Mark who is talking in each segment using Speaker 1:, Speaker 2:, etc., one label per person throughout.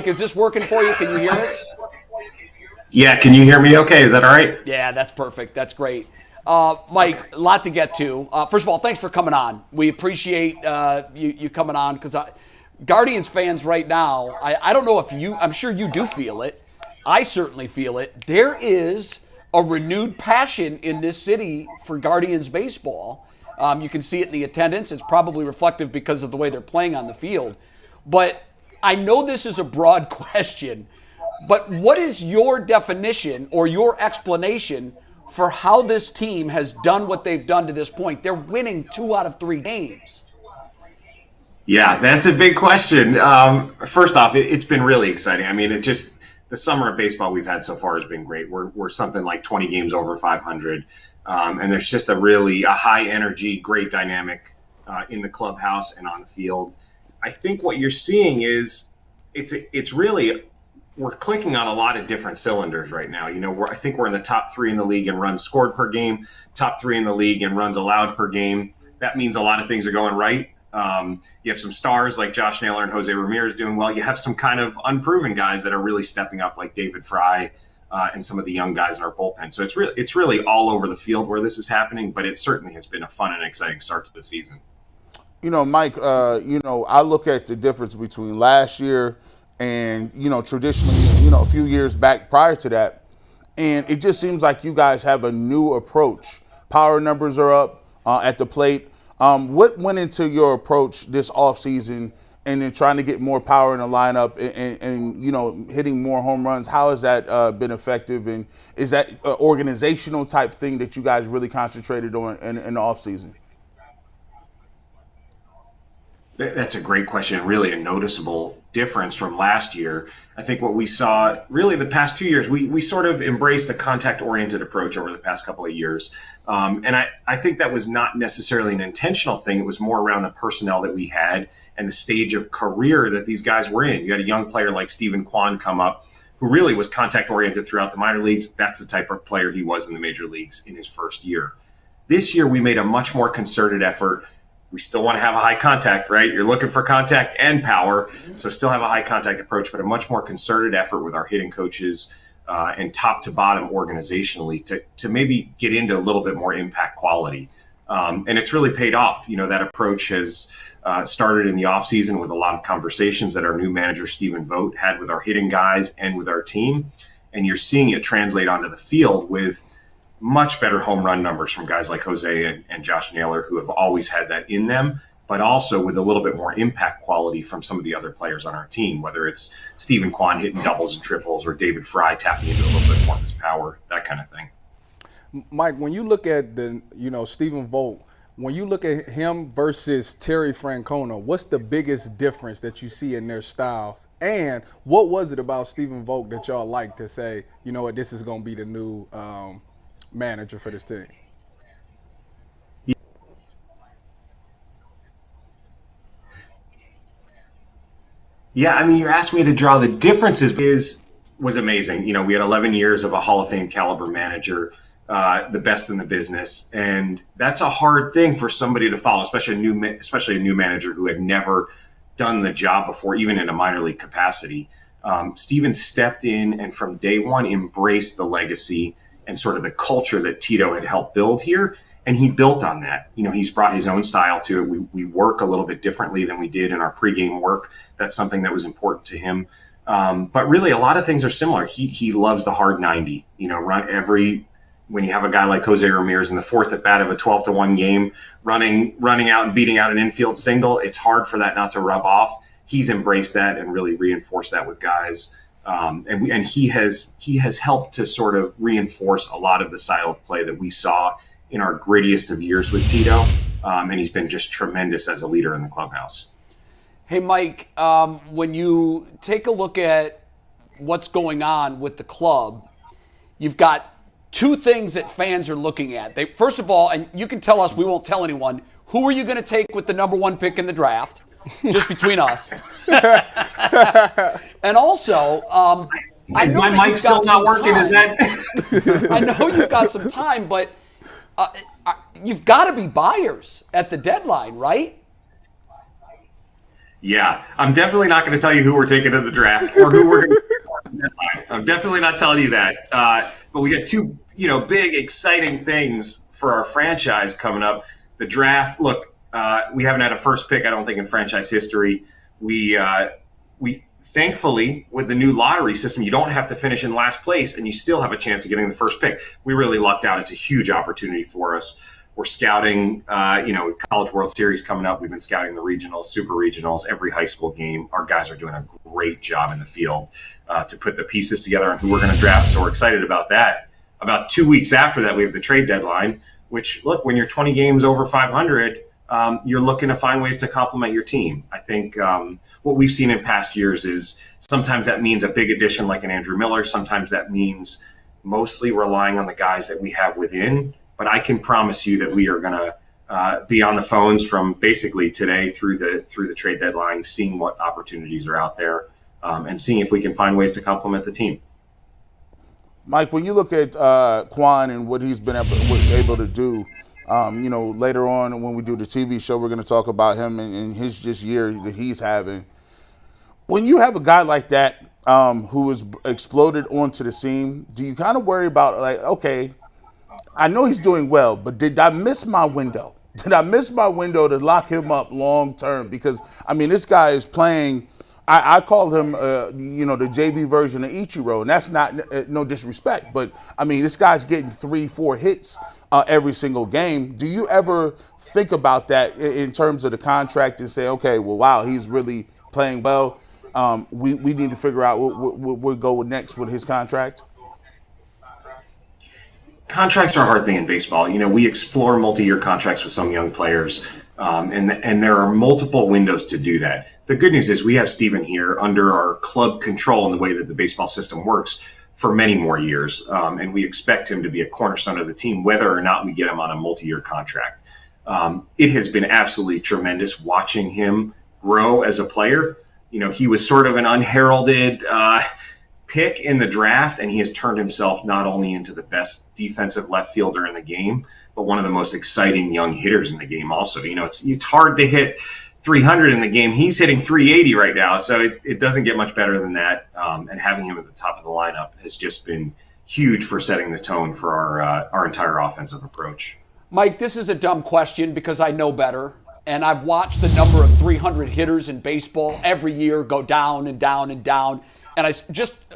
Speaker 1: is this working for you? Can you hear us?
Speaker 2: Yeah, can you hear me okay? Is that all right?
Speaker 1: Yeah, that's perfect. That's great. Mike, a lot to get to. First of all, thanks for coming on. We appreciate you coming on because Guardians fans right now, I don't know if I'm sure you do feel it. I certainly feel it. There is a renewed passion in this city for Guardians baseball. You can see it in the attendance. It's probably reflective because of the way they're playing on the field. But I know this is a broad question, but what is your definition or your explanation for how this team has done what they've done to this point? They're winning 2 out of 3 games.
Speaker 2: Yeah, that's a big question. First off, it's been really exciting. I mean, the summer of baseball we've had so far has been great. We're something like 20 games over 500. And there's just a high energy, great dynamic in the clubhouse and on the field. I think what you're seeing is it's really, we're clicking on a lot of different cylinders right now. You know, I think we're in the top 3 in the league in runs scored per game, top 3 in the league in runs allowed per game. That means a lot of things are going right. You have some stars like Josh Naylor and Jose Ramirez doing well. You have some kind of unproven guys that are really stepping up, like David Fry and some of the young guys in our bullpen. So it's really all over the field where this is happening, but it certainly has been a fun and exciting start to the season.
Speaker 3: You know, Mike, I look at the difference between last year and, traditionally, a few years back prior to that. And it just seems like you guys have a new approach. Power numbers are up at the plate. What went into your approach this offseason and then trying to get more power in the lineup and hitting more home runs? How has that been effective? And is that an organizational type thing that you guys really concentrated on in the offseason?
Speaker 2: That's a great question. Really a noticeable difference from last year. I think what we saw really the past 2 years, we sort of embraced a contact-oriented approach over the past couple of years. And I think that was not necessarily an intentional thing. It was more around the personnel that we had and the stage of career that these guys were in. You had a young player like Stephen Kwan come up who really was contact-oriented throughout the minor leagues. That's the type of player he was in the major leagues in his first year. This year, we made a much more concerted effort. We still want to have a high contact, right? You're looking for contact and power, so still have a high contact approach, but a much more concerted effort with our hitting coaches and top to bottom organizationally to maybe get into a little bit more impact quality. And it's really paid off. That approach has started in the offseason with a lot of conversations that our new manager, Stephen Vogt, had with our hitting guys and with our team. And you're seeing it translate onto the field with much better home run numbers from guys like Jose and Josh Naylor, who have always had that in them, but also with a little bit more impact quality from some of the other players on our team, whether it's Stephen Kwan hitting doubles and triples or David Fry tapping into a little bit more of his power, that kind of thing.
Speaker 4: Mike, when you look at Stephen Vogt, when you look at him versus Terry Francona, what's the biggest difference that you see in their styles? And what was it about Stephen Vogt that y'all like to say, this is going to be the new manager for this team?
Speaker 2: Yeah, I mean, you asked me to draw the differences was amazing. We had 11 years of a Hall of Fame caliber manager, the best in the business, and that's a hard thing for somebody to follow, especially a new manager who had never done the job before, even in a minor league capacity. Steven stepped in and from day one embraced the legacy and sort of the culture that Tito had helped build here. And he built on that. He's brought his own style to it. We work a little bit differently than we did in our pregame work. That's something that was important to him. But really, a lot of things are similar. He loves the hard 90. When you have a guy like Jose Ramirez in the fourth at bat of a 12-1 game, running out and beating out an infield single, it's hard for that not to rub off. He's embraced that and really reinforced that with guys. And he has helped to sort of reinforce a lot of the style of play that we saw in our grittiest of years with Tito. And he's been just tremendous as a leader in the clubhouse.
Speaker 1: Hey, Mike, when you take a look at what's going on with the club, you've got 2 things that fans are looking at. First of all, and you can tell us, we won't tell anyone, who are you going to take with the number 1 pick in the draft? Just between us. And also, I know
Speaker 2: my mic's still not working. Is that?
Speaker 1: I know you've got some time, but you've got to be buyers at the deadline, right?
Speaker 2: Yeah, I'm definitely not going to tell you who we're taking to the draft or who we're going to. I'm definitely not telling you that. But we got two, big, exciting things for our franchise coming up. The draft. Look, we haven't had a first pick, I don't think, in franchise history. We thankfully, with the new lottery system, you don't have to finish in last place, and you still have a chance of getting the first pick. We really lucked out. It's a huge opportunity for us. We're scouting, College World Series coming up. We've been scouting the regionals, super regionals, every high school game. Our guys are doing a great job in the field to put the pieces together on who we're going to draft. So we're excited about that. About 2 weeks after that, we have the trade deadline, which, look, when you're 20 games over 500, you're looking to find ways to complement your team. I think what we've seen in past years is sometimes that means a big addition like an Andrew Miller. Sometimes that means mostly relying on the guys that we have within. But I can promise you that we are going to be on the phones from basically today through the trade deadline, seeing what opportunities are out there, and seeing if we can find ways to complement the team.
Speaker 3: Mike, when you look at Quan and what he's been able to do, later on when we do the TV show, we're going to talk about him and his just year that he's having. When you have a guy like that who has exploded onto the scene, do you kind of worry about, like, okay, I know he's doing well, but did I miss my window? Did I miss my window to lock him up long term? Because, this guy is playing, I call him, the JV version of Ichiro, and that's not no disrespect, but, this guy's getting 3-4 hits every single game. Do you ever think about that in terms of the contract and say, okay, well, wow, he's really playing well. We need to figure out what we'll go with next with his contract?
Speaker 2: Contracts are a hard thing in baseball. We explore multi-year contracts with some young players, and there are multiple windows to do that. The good news is we have Stephen here under our club control in the way that the baseball system works for many more years, and we expect him to be a cornerstone of the team, whether or not we get him on a multi-year contract. It has been absolutely tremendous watching him grow as a player. He was sort of an unheralded pick in the draft, and he has turned himself not only into the best defensive left fielder in the game, but one of the most exciting young hitters in the game also. It's hard to hit 300 in the game. He's hitting 380 right now, so it doesn't get much better than that. And having him at the top of the lineup has just been huge for setting the tone for our entire offensive approach.
Speaker 1: Mike, this is a dumb question because I know better. And I've watched the number of 300 hitters in baseball every year go down and down and down. And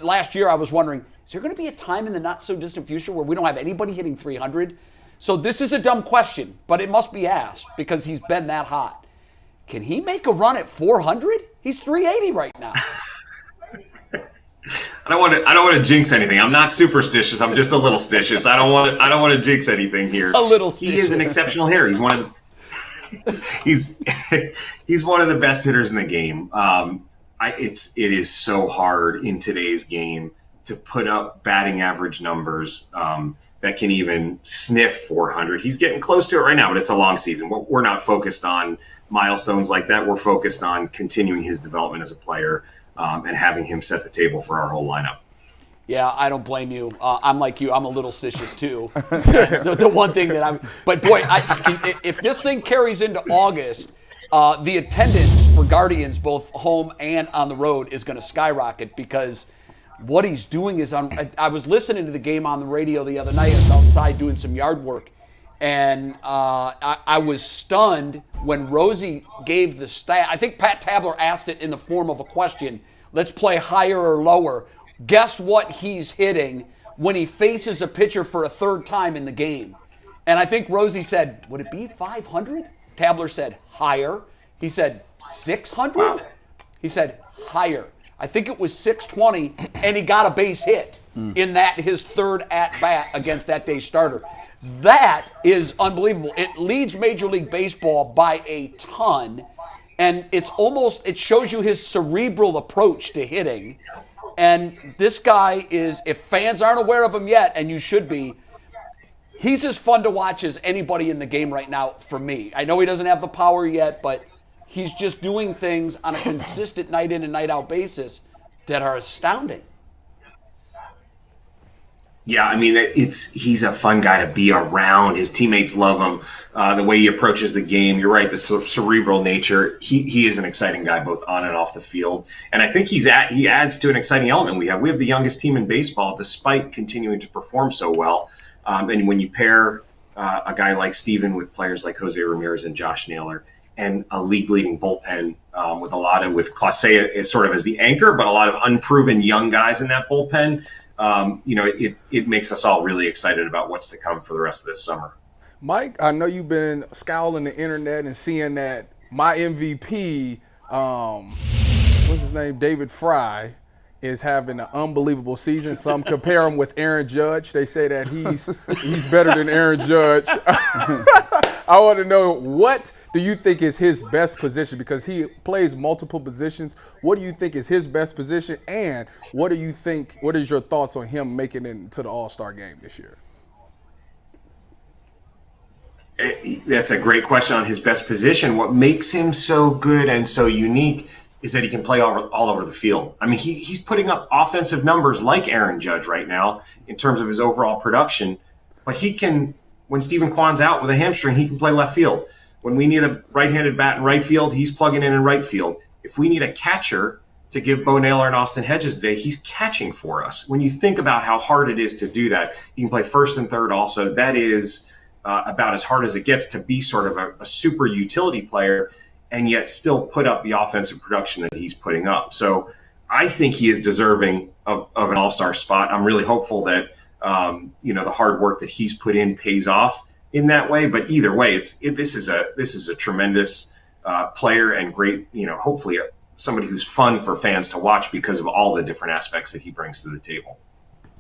Speaker 1: last year I was wondering, is there going to be a time in the not so distant future where we don't have anybody hitting 300? So this is a dumb question, but it must be asked because he's been that hot. Can he make a run at 400? He's 380 right now.
Speaker 2: I don't want to jinx anything. I'm not superstitious. I'm just a little stitious. I don't want to jinx anything here.
Speaker 1: A little stitious.
Speaker 2: He is an exceptional hitter. He's one of he's one of the best hitters in the game. It is so hard in today's game to put up batting average numbers that can even sniff 400. He's getting close to it right now, but it's a long season. We're not focused on milestones like that. We're focused on continuing his development as a player and having him set the table for our whole lineup.
Speaker 1: Yeah, I don't blame you. I'm like you. I'm a little stitious too. the one thing that but boy, if this thing carries into August, the attendance for Guardians, both home and on the road, is going to skyrocket because what he's doing is I was listening to the game on the radio the other night. I was outside doing some yard work, and I was stunned when Rosie gave the stat. I think Pat Tabler asked it in the form of a question. Let's play higher or lower. Guess what he's hitting when he faces a pitcher for a third time in the game? And I think Rosie said, would it be 500? Tabler said, higher. He said, 600? He said, higher. I think it was 620, and he got a base hit in his third at-bat against that day's starter. That is unbelievable. It leads Major League Baseball by a ton, and it shows you his cerebral approach to hitting. And this guy is, if fans aren't aware of him yet, and you should be, he's as fun to watch as anybody in the game right now for me. I know he doesn't have the power yet, but he's just doing things on a consistent night in and night out basis that are astounding.
Speaker 2: Yeah, I mean, he's a fun guy to be around. His teammates love him. The way he approaches the game, you're right, the cerebral nature. He is an exciting guy both on and off the field, and I think he adds to an exciting element we have. We have the youngest team in baseball, despite continuing to perform so well. And when you pair a guy like Steven with players like Jose Ramirez and Josh Naylor, and a league-leading bullpen with Clase as sort of as the anchor, but a lot of unproven young guys in that bullpen. It makes us all really excited about what's to come for the rest of this summer.
Speaker 4: Mike, I know you've been scouring the internet and seeing that my MVP, what's his name, David Fry, is having an unbelievable season. Some compare him with Aaron Judge. They say that he's better than Aaron Judge. I want to know, what do you think is his best position? Because he plays multiple positions. What do you think is his best position? And what is your thoughts on him making it into the All-Star game this year?
Speaker 2: That's a great question on his best position. What makes him so good and so unique is that he can play all over the field. I mean, he's putting up offensive numbers like Aaron Judge right now in terms of his overall production, but he can, when Stephen Kwan's out with a hamstring, he can play left field. When we need a right-handed bat in right field, he's plugging in right field. If we need a catcher to give Bo Naylor and Austin Hedges today, he's catching for us. When you think about how hard it is to do that, he can play first and third also. That is about as hard as it gets to be sort of a super utility player and yet still put up the offensive production that he's putting up. So I think he is deserving of an all-star spot. I'm really hopeful that the hard work that he's put in pays off in that way. But either way, this is a tremendous player and great, hopefully somebody who's fun for fans to watch because of all the different aspects that he brings to the table.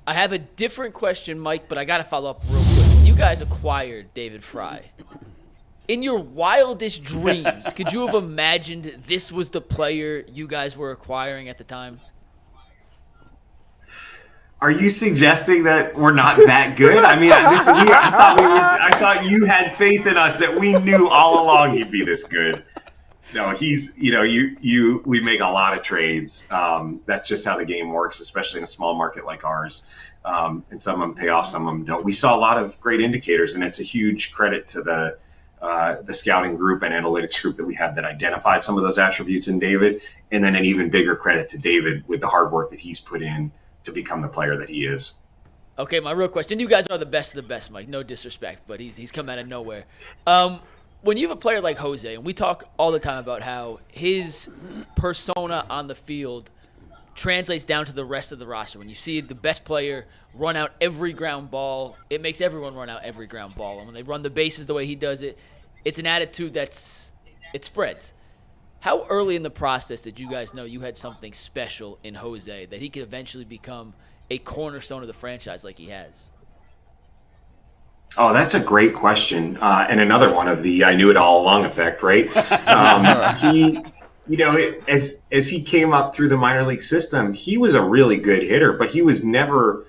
Speaker 5: I have a different question, Mike, but I got to follow up real quick. You guys acquired David Fry. In your wildest dreams, could you have imagined this was the player you guys were acquiring at the time?
Speaker 2: Are you suggesting that we're not that good? I mean, I thought you had faith in us that we knew all along he'd be this good. No, he's, we make a lot of trades. That's just how the game works, especially in a small market like ours. And some of them pay off, some of them don't. We saw a lot of great indicators, and it's a huge credit to the scouting group and analytics group that we have that identified some of those attributes in David, and then an even bigger credit to David with the hard work that he's put in to become the player that he is.
Speaker 5: Okay, my real question. You guys are the best of the best, Mike. No disrespect, but he's come out of nowhere. When you have a player like Jose, and we talk all the time about how his persona on the field translates down to the rest of the roster. When you see the best player run out every ground ball, it makes everyone run out every ground ball. And when they run the bases the way he does it, it's an attitude it spreads. How early in the process did you guys know you had something special in Jose that he could eventually become a cornerstone of the franchise like he has?
Speaker 2: Oh, that's a great question. And another one of the I knew it all along effect, right? As he came up through the minor league system, he was a really good hitter, but he was never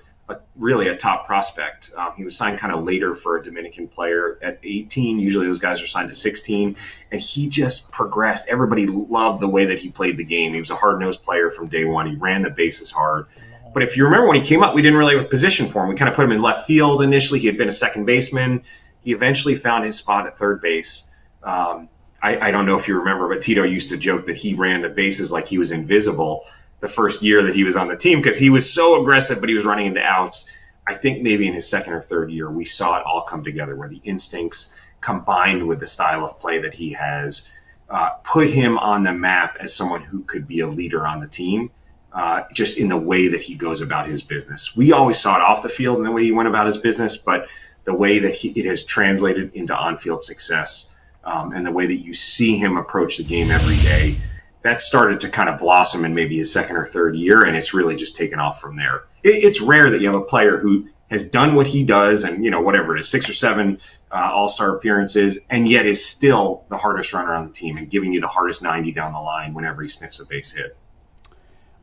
Speaker 2: really a top prospect. He was signed kind of later for a Dominican player at 18. Usually those guys are signed at 16. And he just progressed. Everybody loved the way that he played the game. He was a hard-nosed player from day one. He ran the bases hard. But if you remember when he came up, we didn't really have a position for him. We kind of put him in left field initially. He had been a second baseman. He eventually found his spot at third base. I don't know if you remember, but Tito used to joke that he ran the bases like he was invisible the first year that he was on the team because he was so aggressive, but he was running into outs. I think maybe in his second or third year, we saw it all come together where the instincts combined with the style of play that he has put him on the map as someone who could be a leader on the team, just in the way that he goes about his business. We always saw it off the field in the way he went about his business, but the way that it has translated into on-field success and the way that you see him approach the game every day, that started to kind of blossom in maybe his second or third year, and it's really just taken off from there. It's rare that you have a player who has done what he does and, whatever it is, 6 or 7 all-star appearances, and yet is still the hardest runner on the team and giving you the hardest 90 down the line whenever he sniffs a base hit.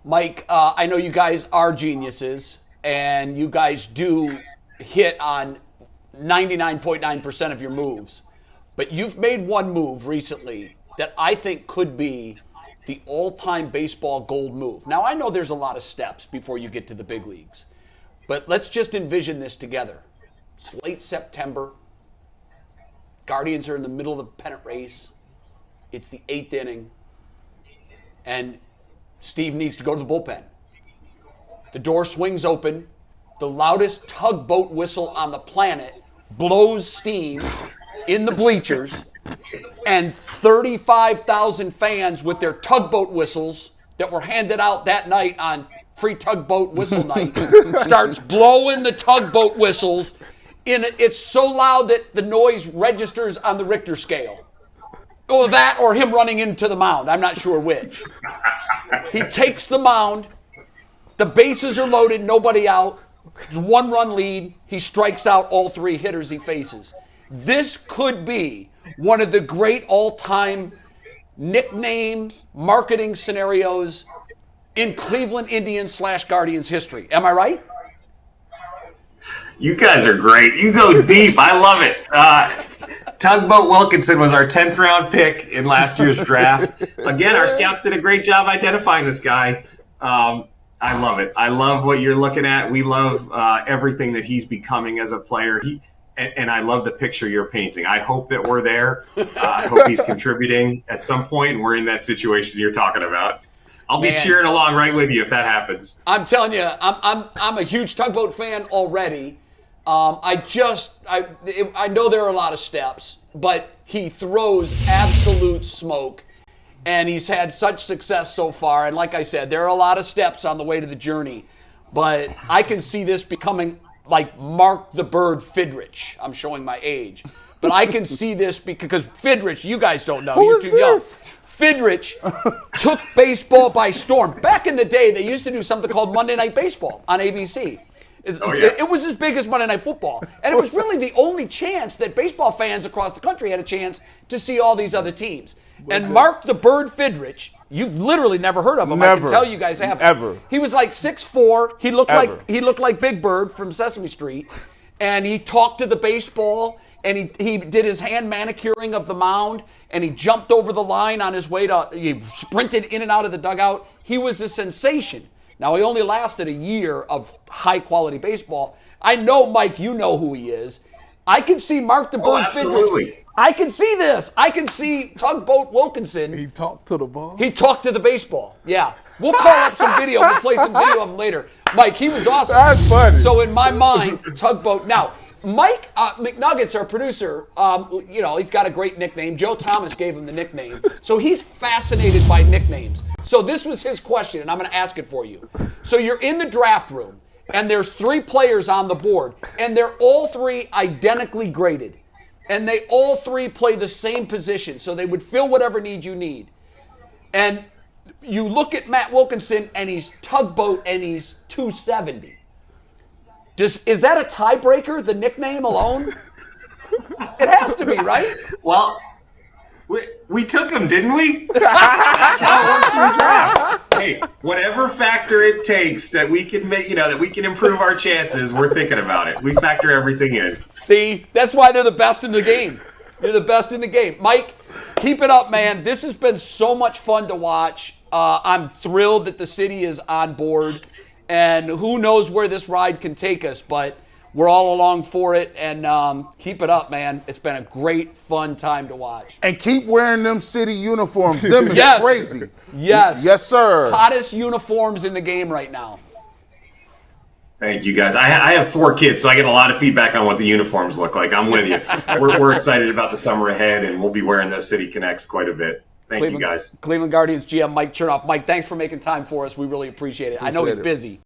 Speaker 1: Mike, I know you guys are geniuses, and you guys do hit on 99.9% of your moves. But you've made one move recently that I think could be the all-time baseball gold move. Now, I know there's a lot of steps before you get to the big leagues. But let's just envision this together. It's late September. Guardians are in the middle of the pennant race. It's the 8th inning. And Steve needs to go to the bullpen. The door swings open. The loudest tugboat whistle on the planet blows steam in the bleachers. And 35,000 fans with their tugboat whistles that were handed out that night on Free Tugboat Whistle Night starts blowing the tugboat whistles. It's so loud that the noise registers on the Richter scale. Or that or him running into the mound. I'm not sure which. He takes the mound. The bases are loaded, nobody out. It's a 1-run lead. He strikes out all 3 hitters he faces. This could be one of the great all-time nickname marketing scenarios in Cleveland Indians / Guardians history. Am I right?
Speaker 2: You guys are great. You go deep. I love it. Tugboat Wilkinson was our 10th round pick in last year's draft. Again, our scouts did a great job identifying this guy. I love it. I love what you're looking at. We love everything that he's becoming as a player. And I love the picture you're painting. I hope that we're there. I hope he's contributing at some point, and we're in that situation you're talking about. I'll be cheering along right with you if that happens.
Speaker 1: I'm telling you, I'm a huge tugboat fan already. I know there are a lot of steps, but he throws absolute smoke, and he's had such success so far. And like I said, there are a lot of steps on the way to the journey, but I can see this becoming like Mark the Bird Fidrich. I'm showing my age, but I can see this because Fidrich, you guys don't know.
Speaker 3: Who is this?
Speaker 1: Fidrich took baseball by storm. Back in the day, they used to do something called Monday Night Baseball on ABC. It was as big as Monday Night Football. And it was really the only chance that baseball fans across the country had a chance to see all these other teams. And Mark the Bird Fidrich, you've literally never heard of him.
Speaker 3: Never.
Speaker 1: I can tell you guys haven't.
Speaker 3: Ever.
Speaker 1: He was like 6'4". He looked like Big Bird from Sesame Street. And he talked to the baseball, and he did his hand manicuring of the mound, and he jumped over the line on his way he sprinted in and out of the dugout. He was a sensation. Now, he only lasted a year of high-quality baseball. I know, Mike, you know who he is. I can see Mark the Bird Fidrich. I can see this. I can see Tugboat Wilkinson.
Speaker 4: He talked to the ball.
Speaker 1: He talked to the baseball. Yeah. We'll call up some video. We'll play some video of him later. Mike, he was awesome.
Speaker 4: That's funny.
Speaker 1: So in my mind, Tugboat. Now, Mike McNuggets, our producer, he's got a great nickname. Joe Thomas gave him the nickname. So he's fascinated by nicknames. So this was his question, and I'm going to ask it for you. So you're in the draft room, and there's 3 players on the board, and they're all 3 identically graded. And they all 3 play the same position, so they would fill whatever need you need. And you look at Matt Wilkinson, and he's Tugboat, and he's 270. Is that a tiebreaker, the nickname alone? It has to be, right?
Speaker 2: Well, we took him, didn't we? That's how it works in the draft. Hey, whatever factor it takes that we can make, that we can improve our chances, we're thinking about it. We factor everything in.
Speaker 1: See, that's why they're the best in the game. You're the best in the game. Mike, keep it up, man. This has been so much fun to watch. I'm thrilled that the city is on board. And who knows where this ride can take us, but we're all along for it. And keep it up, man. It's been a great, fun time to watch.
Speaker 3: And keep wearing them city uniforms. Them is
Speaker 1: Yes.
Speaker 3: crazy.
Speaker 1: Yes.
Speaker 3: Yes, sir.
Speaker 1: Hottest uniforms in the game right now.
Speaker 2: Thank you, guys. I have 4 kids, so I get a lot of feedback on what the uniforms look like. I'm with you. We're excited about the summer ahead, and we'll be wearing those City Connects quite a bit. Thank you, guys.
Speaker 1: Cleveland Guardians GM Mike Chernoff. Mike, thanks for making time for us. We really appreciate it. I know he's busy.